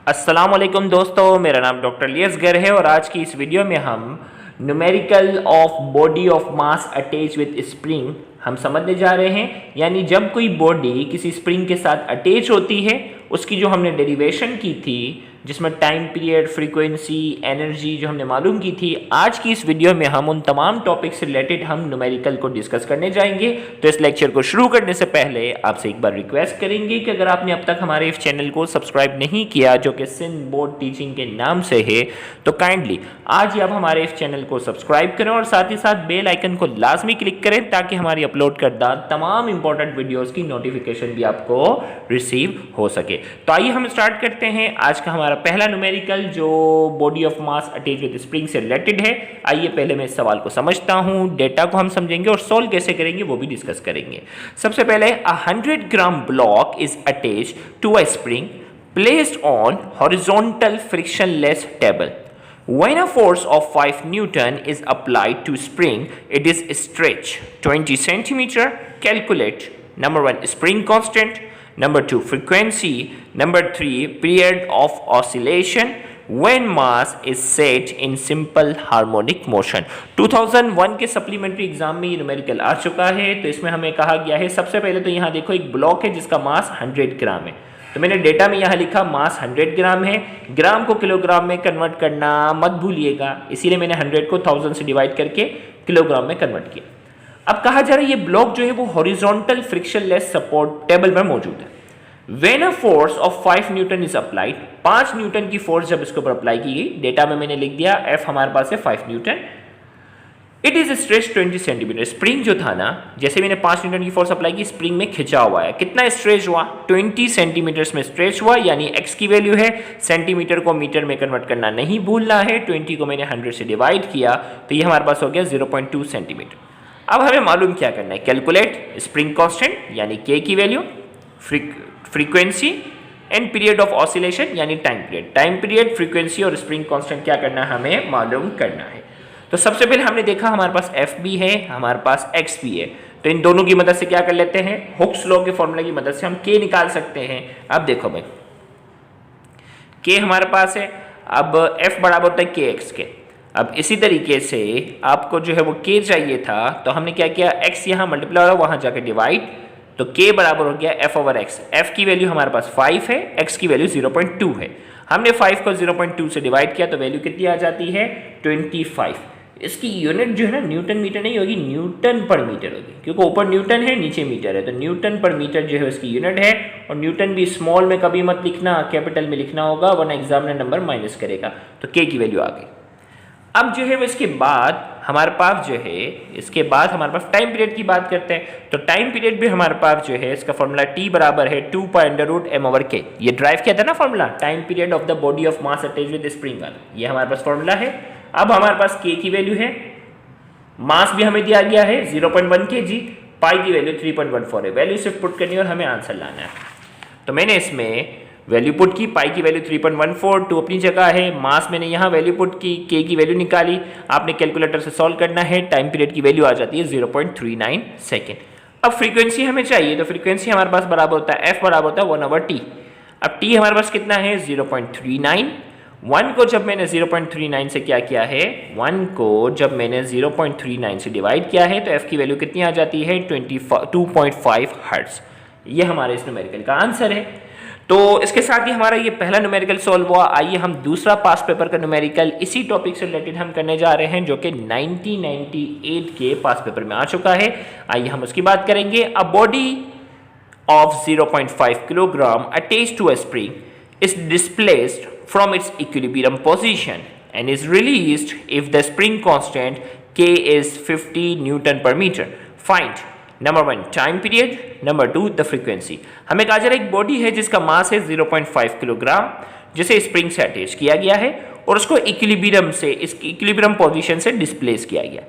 अस्सलाम वालेकुम दोस्तों, मेरा नाम डॉक्टर लियस गर है और आज की इस वीडियो में हम numerical of body of mass attach with spring हम समझने जा रहे हैं। यानी जब कोई बॉडी किसी स्प्रिंग के साथ अटैच होती है उसकी जो हमने डेरिवेशन की थी, जिसमें टाइम पीरियड, फ्रीक्वेंसी, एनर्जी जो हमने मालूम की थी, आज की इस वीडियो में हम उन तमाम टॉपिक से रिलेटेड हम न्यूमेरिकल को डिस्कस करने जाएंगे। तो इस लेक्चर को शुरू करने से पहले आपसे एक बार रिक्वेस्ट करेंगे कि अगर आपने अब तक हमारे इस चैनल को सब्सक्राइब नहीं किया, जो कि सिंध बोर्ड टीचिंग के नाम से है, तो काइंडली आज ही आप हमारे इस चैनल को सब्सक्राइब करें और साथ ही साथ बेल आइकन को लाजमी क्लिक करें ताकि हमारी अपलोड करदा तमाम इंपॉर्टेंट वीडियोस की नोटिफिकेशन भी आपको रिसीव हो सके। तो आइए हम स्टार्ट करते हैं आज का हमारा पहला न्यूमेरिकल जो body of mass attach with spring से रिलेटेड है। आइए पहले मैं इस सवाल को समझता हूं, डेटा को हम समझेंगे और सोल्व कैसे करेंगे वो भी डिस्कस करेंगे। सबसे पहले 100 gram block is attached to a spring placed on horizontal frictionless table. When a force of 5 Newton is applied to spring, it is stretched 20 centimeter. Calculate number 1 spring constant, number 2 frequency, number 3 period of oscillation when mass is set in simple harmonic motion। 2001 के supplementary exam में ये numerical आ चुका है। तो इसमें हमें कहा गया है, सबसे पहले तो यहाँ देखो एक ब्लॉक है जिसका मास 100 ग्राम है। तो मैंने डेटा में यहाँ लिखा मास 100 ग्राम है, ग्राम को किलोग्राम में कन्वर्ट करना मत भूलिएगा, इसीलिए मैंने 100 को 1000 से डिवाइड करके किलोग्राम में कन्वर्ट किया। अब कहा जा रहा है ये ब्लॉक जो है वो हॉरिजॉन्टल फ्रिक्शनलेस सपोर्ट टेबल पर मौजूद है। When a force of 5 Newton is applied, 5 Newton की फोर्स जब इसके ऊपर अप्लाई की गई, डेटा में मैंने लिख दिया F हमारे पास है 5 Newton. It is stretch 20 centimetre. Spring जो था ना, जैसे मैंने 5 न्यूटन की फोर्स अप्लाई की, स्प्रिंग में खिंचा हुआ है। कितना स्ट्रेच हुआ? 20 सेंटीमीटर में स्ट्रेच हुआ, यानी x की वैल्यू है, सेंटीमीटर को मीटर में कन्वर्ट करना नहीं भूलना है। 20 को मैंने 100 से डिवाइड किया तो ये हमारे पास हो गया 0.2 सेंटीमीटर। अब हमें मालूम क्या करना है, कैलकुलेट स्प्रिंग कांस्टेंट यानी k की value, frequency and period of oscillation यानी time period. Time period, frequency और स्प्रिंग कांस्टेंट क्या करना है, हमें मालूम करना है। तो सबसे पहले हमने देखा हमारे पास F भी है, हमारे पास X भी है। तो इन दोनों की मदद से क्या कर लेते हैं, हुक्स लॉ के फॉर्मूला की मदद से हम K निकाल सकते हैं। अब देखो भाई, K हमारे पास है, अब F बराबर होता है KX के। अब इसी तरीके से आपको जो है वो K चाहिए था, तो हमने क्या किया, X यहाँ मल्टीप्लाई हो, वहां जाकर डिवाइड, तो K बराबर हो गया F ओवर X। F की वैल्यू हमारे पास 5 है, X की वैल्यू 0.2 है। हमने 5 को 0.2 से डिवाइड किया तो वैल्यू कितनी आ जाती है, 25। इसकी यूनिट जो है ना न्यूटन मीटर नहीं होगी, न्यूटन पर मीटर होगी, क्योंकि ऊपर न्यूटन है नीचे मीटर है। तो न्यूटन पर मीटर जो है उसकी यूनिट है। और न्यूटन भी स्मॉल में कभी मत लिखना, कैपिटल में लिखना होगा, वरना एग्जामिनर नंबर माइनस करेगा। तो K की वैल्यू आ गई। अब जो है वो इसके बाद हमारे पास जो है, इसके बाद हमारे पास टाइम पीरियड की बात करते हैं। तो टाइम पीरियड भी हमारे पास जो है, इसका फॉर्मूला T बराबर है 2π√m/k। ये ड्राइव किया था ना formula, time period of the body of mass attached with spring वाला, ये हमारे पास फॉर्मूला है। अब हमारे पास K की वैल्यू है, मास भी हमें दिया गया है 0.1 kg, पाई की वैल्यू 3.14 है। वैल्यू सिर्फ पुट करनी है और हमें आंसर लाना है। तो मैंने इसमें वैल्यू पुट की, पाई की वैल्यू 3.14, 2 अपनी जगह है, मास मैंने यहाँ वैल्यू पुट की, K की वैल्यू निकाली। आपने कैलकुलेटर से सॉल्व करना है, टाइम पीरियड की वैल्यू आ जाती है 0.39 सेकेंड। अब फ्रीक्वेंसी हमें चाहिए, तो फ्रीक्वेंसी हमारे पास बराबर होता है F बराबर होता है 1/T। अब T हमारे पास कितना है, 0.39। 1 को जब मैंने 0.39 से क्या किया है, 1 को जब मैंने 0.39 से डिवाइड किया है तो F की वैल्यू कितनी आ जाती है, 2.5 हर्ट्ज। ये हमारे इस न्यूमेरिकल का आंसर है। तो इसके साथ ही हमारा ये पहला न्यूमेरिकल सॉल्व हुआ। आइए हम दूसरा पास पेपर का न्यूमेरिकल इसी टॉपिक से रिलेटेड हम करने जा रहे हैं, जो कि 1998 के पास पेपर में आ चुका है। आइए हम उसकी बात करेंगे। A body of 0.5 kilogram attached to a spring is displaced from its equilibrium position and is released if the spring constant K is 50 Newton per meter. Find number 1 time period, number 2 the frequency। हमें कहा जा रहा है एक body है जिसका मास है 0.5 kilogram, जिसे स्प्रिंग से अटैच किया गया है और उसको इक्विलिब्रियम से, इस इक्विलिब्रियम पोजीशन से डिस्प्लेस किया गया।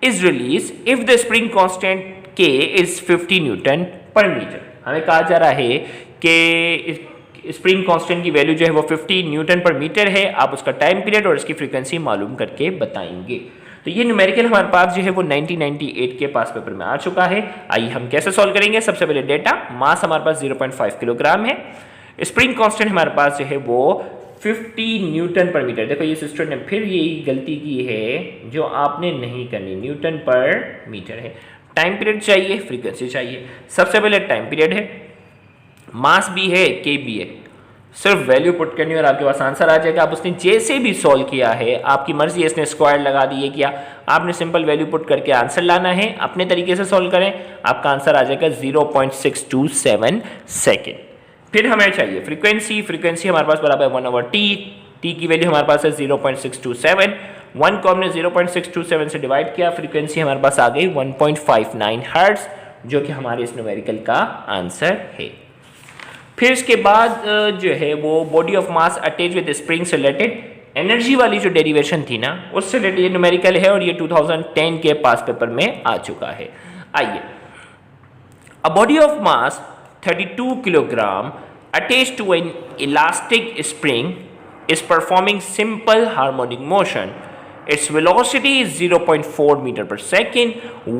Is release if the spring constant K is 50 Newton पर मीटर। हमें कहा जा रहा है कि स्प्रिंग कांस्टेंट की वैल्यू जो है वो 50 न्यूटन पर मीटर है। आप उसका टाइम पीरियड और इसकी फ्रीक्वेंसी मालूम करके बताएंगे। तो ये न्यूमेरिकल हमारे पास जो है वो 1998 के पास पेपर में आ चुका है। आइए हम कैसे सॉल्व करेंगे। सबसे पहले डेटा, मास हमारे पास 0.5 किलोग्राम है, स्प्रिंग कांस्टेंट हमारे पास जो है वो 50 न्यूटन पर मीटर। देखो ये स्टूडेंट ने फिर यही गलती की है जो आपने नहीं करनी, न्यूटन पर मीटर है। टाइम पीरियड चाहिए, फ्रीक्वेंसी चाहिए। सबसे पहले टाइम पीरियड है, मास भी है, के भी है, सिर्फ वैल्यू पुट करनी और आपके पास आंसर आ जाएगा। आप उसने जैसे भी सॉल्व किया है, आपकी मर्जी है, इसने स्क्वायर लगा दी है किया, आपने सिंपल वैल्यू पुट करके आंसर लाना है, अपने तरीके से सॉल्व करें, आपका आंसर आ जाएगा 0.627 सेकेंड। फिर हमें चाहिए फ्रीक्वेंसी, फ्रीक्वेंसी हमारे पास बराबर है 1/t, t की वैल्यू हमारे पास है 0.627, 1 को हमने 0.627 से डिवाइड किया, फ्रीक्वेंसी हमारे पास आ गई 1.59 हर्ट्ज, जो कि हमारे इस न्यूमेरिकल का आंसर है। फिर इसके बाद जो है वो body of mass attach with spring से रिलेटेड एनर्जी वाली जो डेरिवेशन थी ना, उससे रिलेटेड ये न्यूमेरिकल है और ये 2010 के पास पेपर में आ चुका है। आइए, a body of mass 32 kilogram attached to an elastic spring is performing simple harmonic motion. Its velocity is 0.4 meter per second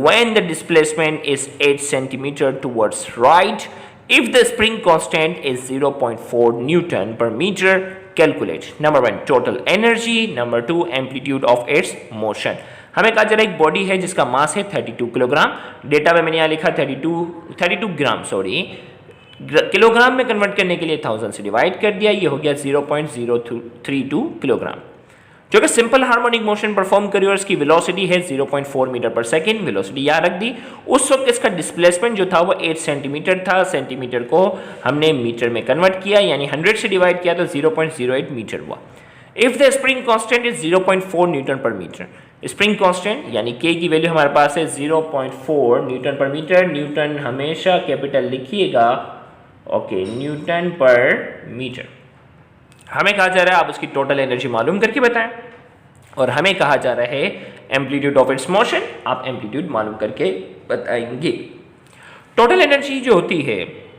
when the displacement is 8 centimeter towards right. If the spring constant is 0.4 Newton per meter, calculate. Number 1 total energy, number 2 amplitude of its motion. हमें कहा जा रहा है एक body है जिसका मास है 32 kilogram, data में मैंने यहाँ लिखा 32 ग्राम, सॉरी, किलोग्राम में कन्वर्ट करने के लिए 1000 से डिवाइड कर दिया, ये हो गया 0.032 किलोग्राम, जो कि सिंपल हार्मोनिक मोशन परफॉर्म करी और इसकी वेलोसिटी है 0.4 मीटर पर सेकेंड, वेलोसिटी यहाँ रख दी। उस वक्त इसका डिस्प्लेसमेंट जो था वो 8 सेंटीमीटर था, सेंटीमीटर को हमने मीटर में कन्वर्ट किया, यानी 100 से डिवाइड किया तो 0.08 मीटर हुआ। If the spring constant is 0.4 Newton पर मीटर, स्प्रिंग कांस्टेंट यानी के की वैल्यू हमारे पास है 0.4 न्यूटन पर मीटर, न्यूटन हमेशा कैपिटल लिखिएगा, ओके, न्यूटन पर मीटर। हमें कहा जा रहा है आप उसकी टोटल एनर्जी मालूम करके बताएं, और हमें कहा जा रहा है एम्पलीट्यूड ऑफ इट्स मोशन, आप एम्पलीट्यूड मालूम करके बताएंगे। टोटल एनर्जी जो होती है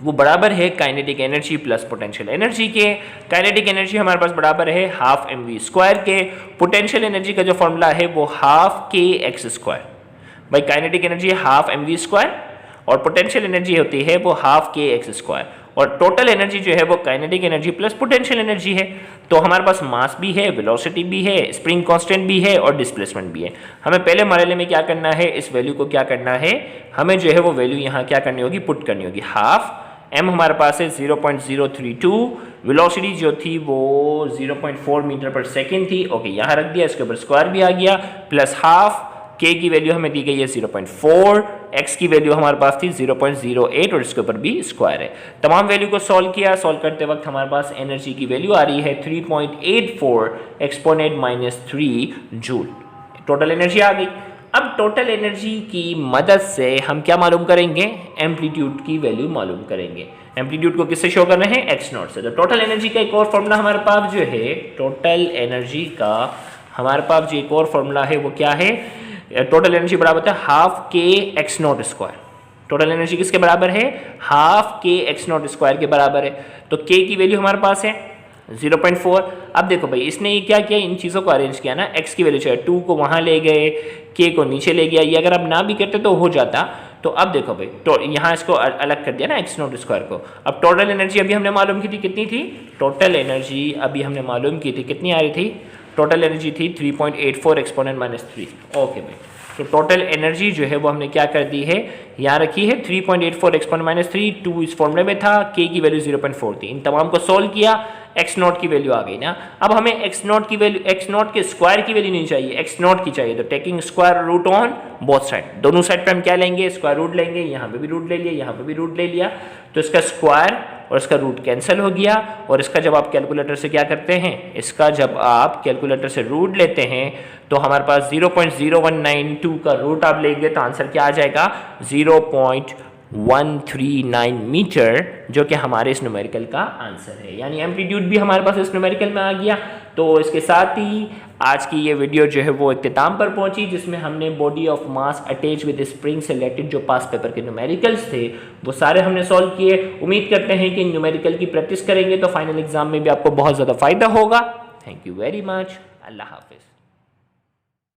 वो बराबर है kinetic energy plus potential energy के। काइनेटिक एनर्जी हमारे पास बराबर है हाफ mv² के, पोटेंशियल एनर्जी का जो फॉर्मूला है वो हाफ kx²। भाई काइनेटिक एनर्जी हाफ mv² और पोटेंशियल एनर्जी होती है वो हाफ kx², और टोटल एनर्जी जो है वो kinetic energy plus potential energy है। तो हमारे पास मास भी है, वेलोसिटी भी है, स्प्रिंग कांस्टेंट भी है और डिस्प्लेसमेंट भी है। हमें पहले मरहले में क्या करना है, इस वैल्यू को क्या करना है, हमें जो है वो वैल्यू यहाँ क्या करनी होगी, पुट करनी होगी। हाफ m हमारे पास है 0.032, वेलोसिटी जो थी वो 0.4 मीटर पर सेकेंड थी, ओके, यहाँ रख दिया, इसके ऊपर स्क्वायर भी आ गया, प्लस हाफ k की वैल्यू हमें दी गई है 0.4, x की वैल्यू हमारे पास थी 0.08 और इसके ऊपर भी स्क्वायर है। तमाम वैल्यू को सॉल्व किया, सॉल्व करते वक्त हमारे पास एनर्जी की वैल्यू आ रही है 3.84 एक्सपोनेंट -3 जूल। टोटल एनर्जी आ गई। अब टोटल एनर्जी की मदद से हम क्या मालूम करेंगे, एम्पलीट्यूड की वैल्यू मालूम करेंगे। एम्पलीट्यूड को किससे शो करना है, x0 से। तो टोटल एनर्जी का एक और फॉर्मूला हमारे पास जो है, टोटल एनर्जी का हमारे पास जो एक और फॉर्मूला है वो क्या है, टोटल एनर्जी बराबर है हाफ kx02। टोटल एनर्जी किसके बराबर है, हाफ kx02 के बराबर है। तो k की वैल्यू हमारे पास है 0.4। अब देखो भाई इसने ये क्या किया, इन चीज़ों को अरेंज किया ना, x की वैल्यू चाहिए 2 को वहाँ ले गए, k को नीचे ले गया, ये अगर आप ना भी करते तो हो जाता। तो अब देखो भाई, तो यहाँ इसको अलग कर दिया ना x02 को। अब टोटल एनर्जी अभी हमने मालूम की थी कितनी थी, टोटल एनर्जी अभी हमने मालूम की थी कितनी आ रही थी, टोटल एनर्जी थी 3.84 एक्सपोनेंट -3। ओके भाई, तो टोटल एनर्जी जो है वो हमने क्या कर दी है, यहाँ रखी है 3.84 एक्सपोनेंट -3, 2 इस फॉर्मूले में था, k की वैल्यू 0.4 थी। इन तमाम को सोल्व किया, x0 की वैल्यू आ गई ना। अब हमें x0 की वैल्यू, x0 के स्क्वायर की वैल्यू नहीं चाहिए, x0 की चाहिए। तो taking square root on both side, दोनों साइड पे हम क्या लेंगे, स्क्वायर रूट लेंगे। यहाँ पे भी रूट ले लिया, यहाँ पे भी रूट ले लिया, तो इसका स्क्वायर और इसका रूट कैंसिल हो गया। और इसका जब आप कैलकुलेटर से क्या करते हैं, इसका जब आप कैलकुलेटर से रूट लेते हैं तो हमारे पास 0.0192 का रूट आप लेंगे तो आंसर क्या आ जाएगा, 0.139 मीटर, जो कि हमारे इस न्यूमेरिकल का आंसर है। यानी एम्पलीट्यूड भी हमारे पास इस न्यूमेरिकल में आ गया। तो इसके साथ ही आज की ये वीडियो जो है वो इख्तिताम पर पहुंची, जिसमें हमने body of mass attach with spring से रिलेटेड जो पास पेपर के न्यूमेरिकल्स थे वो सारे हमने सॉल्व किए। उम्मीद करते हैं कि न्यूमेरिकल की प्रैक्टिस करेंगे तो फाइनल एग्जाम में भी आपको बहुत ज़्यादा फायदा होगा। Thank you very much. Allah हाफिज़।